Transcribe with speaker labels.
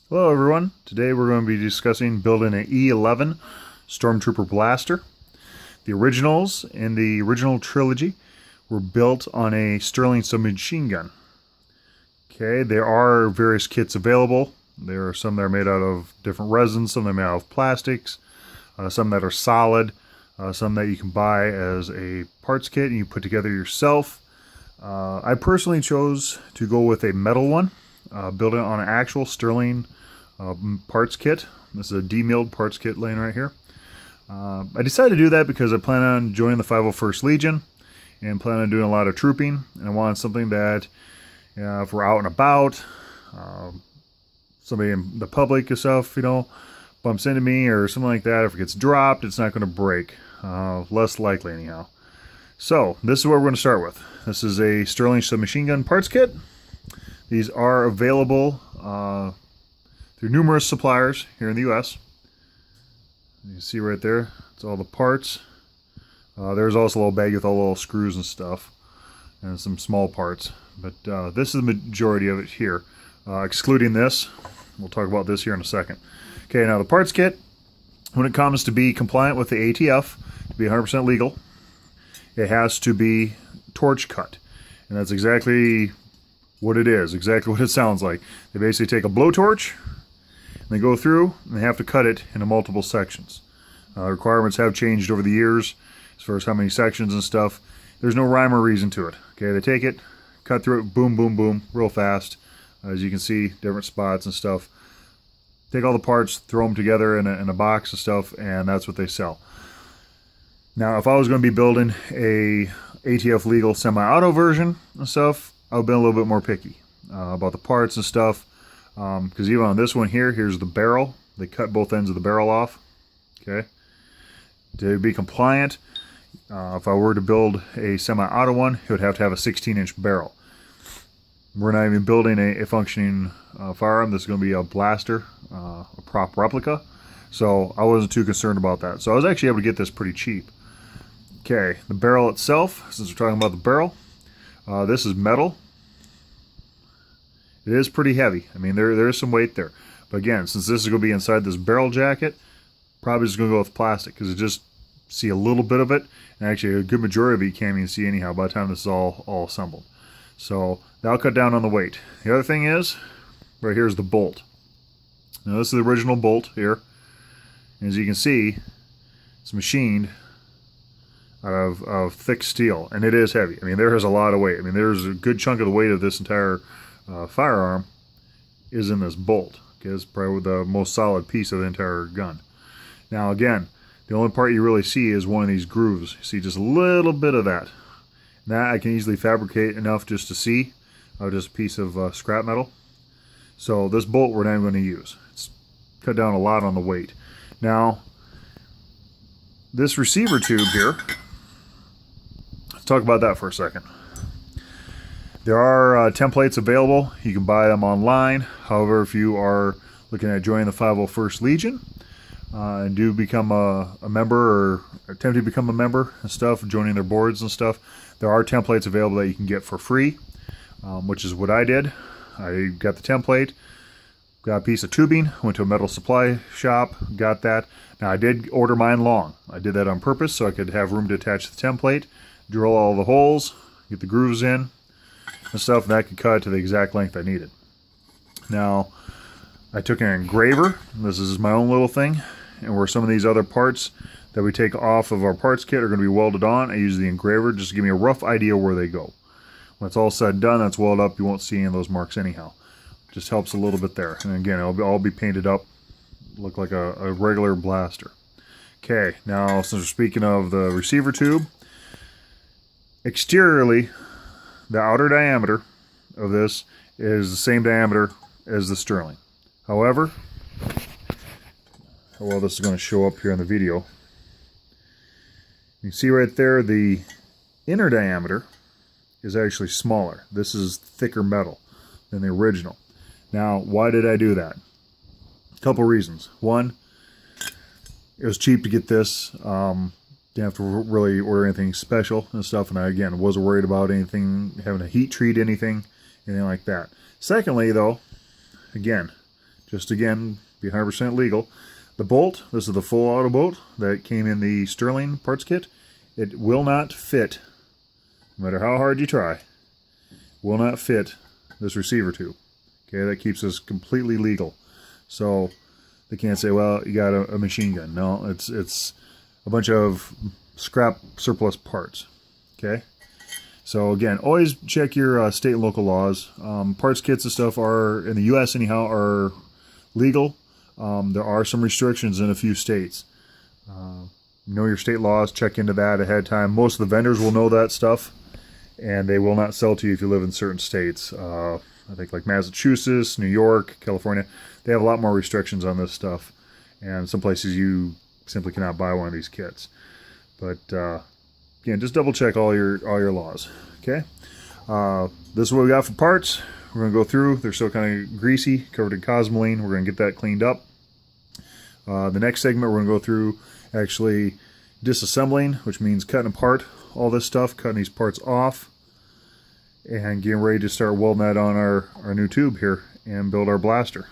Speaker 1: Hello everyone, today we're going to be discussing building an E11 Stormtrooper blaster. The originals in the original trilogy were built on a Sterling submachine gun. Okay, there are various kits available. There are some that are made out of different resins, some that are made out of plastics, some that are solid, some that you can buy as a parts kit and you put together yourself. I personally chose to go with a metal one, build it on an actual Sterling parts kit. This is a demilled parts kit laying right here. I decided to do that because I plan on joining the 501st Legion and plan on doing a lot of trooping, and I wanted something that if we're out and about, somebody in the public and stuff, bumps into me or something like that, if it gets dropped, it's not going to break. Less likely anyhow. So this is what we're going to start with. This is a Sterling submachine gun parts kit. These are available through numerous suppliers here in the U.S. You can see right there, it's all the parts. There's also a little bag with all the little screws and stuff, and some small parts. But this is the majority of it here, excluding this. We'll talk about this here in a second. Okay, now the parts kit, when it comes to be compliant with the ATF, to be 100% legal, it has to be torch cut. And that's exactly what it is, exactly what it sounds like. They basically take a blowtorch, and they go through, and they have to cut it into multiple sections. Requirements have changed over the years as far as how many sections and stuff. There's no rhyme or reason to it. Okay, they take it, cut through it, boom, boom, boom, real fast. As you can see, different spots and stuff. Take all the parts, throw them together in a box and stuff, and that's what they sell. Now, if I was going to be building a ATF legal semi-auto version and stuff, I would have been a little bit more picky about the parts and stuff. Because even on this one here, here's the barrel. They cut both ends of the barrel off. Okay. To be compliant, if I were to build a semi-auto one, it would have to have a 16-inch barrel. We're not even building a functioning firearm. This is going to be a blaster, a prop replica. So I wasn't too concerned about that. So I was actually able to get this pretty cheap. Okay, the barrel itself, since we're talking about the barrel, this is metal. It is pretty heavy. I mean, there is some weight there. But again, since this is going to be inside this barrel jacket, probably just going to go with plastic because you just see a little bit of it. And actually, a good majority of it you can't even see anyhow by the time this is all assembled. So that'll cut down on the weight. The other thing is, right here is the bolt. Now this is the original bolt here. And as you can see, it's machined out of thick steel. And it is heavy. I mean, there is a lot of weight. I mean, there's a good chunk of the weight of this entire firearm is in this bolt. Okay, it's probably the most solid piece of the entire gun. Now again, the only part you really see is one of these grooves. You see just a little bit of that. That I can easily fabricate enough just to see, just a piece of scrap metal. So this bolt we're not going to use. It's cut down a lot on the weight. Now, this receiver tube here, let's talk about that for a second. There are templates available. You can buy them online. However, if you are looking at joining the 501st Legion and do become a member or attempt to become a member and stuff, joining their boards and stuff, there are templates available that you can get for free, which is what I did. I got the template, got a piece of tubing, went to a metal supply shop, got that. Now, I did order mine long. I did that on purpose so I could have room to attach the template, drill all the holes, get the grooves in, and stuff, and that could cut to the exact length I needed. Now, I took an engraver. This is my own little thing, and where some of these other parts that we take off of our parts kit are going to be welded on, I use the engraver just to give me a rough idea where they go. When it's all said and done, that's welded up. You won't see any of those marks anyhow. Just helps a little bit there. And again, it'll all be painted up, look like a regular blaster. Okay, now since we're speaking of the receiver tube, exteriorly, the outer diameter of this is the same diameter as the Sterling. However, well, this is going to show up here in the video. You can see right there the inner diameter is actually smaller. This is thicker metal than the original. Now, why did I do that? A couple reasons. One, it was cheap to get this. Didn't have to really order anything special and stuff, and I, again, wasn't worried about anything, having to heat treat anything like that. Secondly, though, again, just again, be 100% legal. The bolt, this is the full auto bolt that came in the Sterling parts kit. It will not fit, no matter how hard you try, will not fit this receiver tube. Okay, that keeps us completely legal. So they can't say, well, you got a machine gun. No, it's a bunch of scrap surplus parts. Okay, so again, always check your state and local laws. Parts kits and stuff are, in the U.S. anyhow, are legal. There are some restrictions in a few states. Know your state laws, check into that ahead of time. Most of the vendors will know that stuff, and they will not sell to you if you live in certain states. I think like Massachusetts, New York, California, they have a lot more restrictions on this stuff, and some places you simply cannot buy one of these kits. But again, just double check all your laws. Okay, this is what we got for parts. We're going to go through. They're still kind of greasy, covered in cosmoline. We're going to get that cleaned up. The next segment, we're going to go through actually disassembling, which means cutting apart all this stuff, cutting these parts off, and getting ready to start welding that on our new tube here and build our blaster.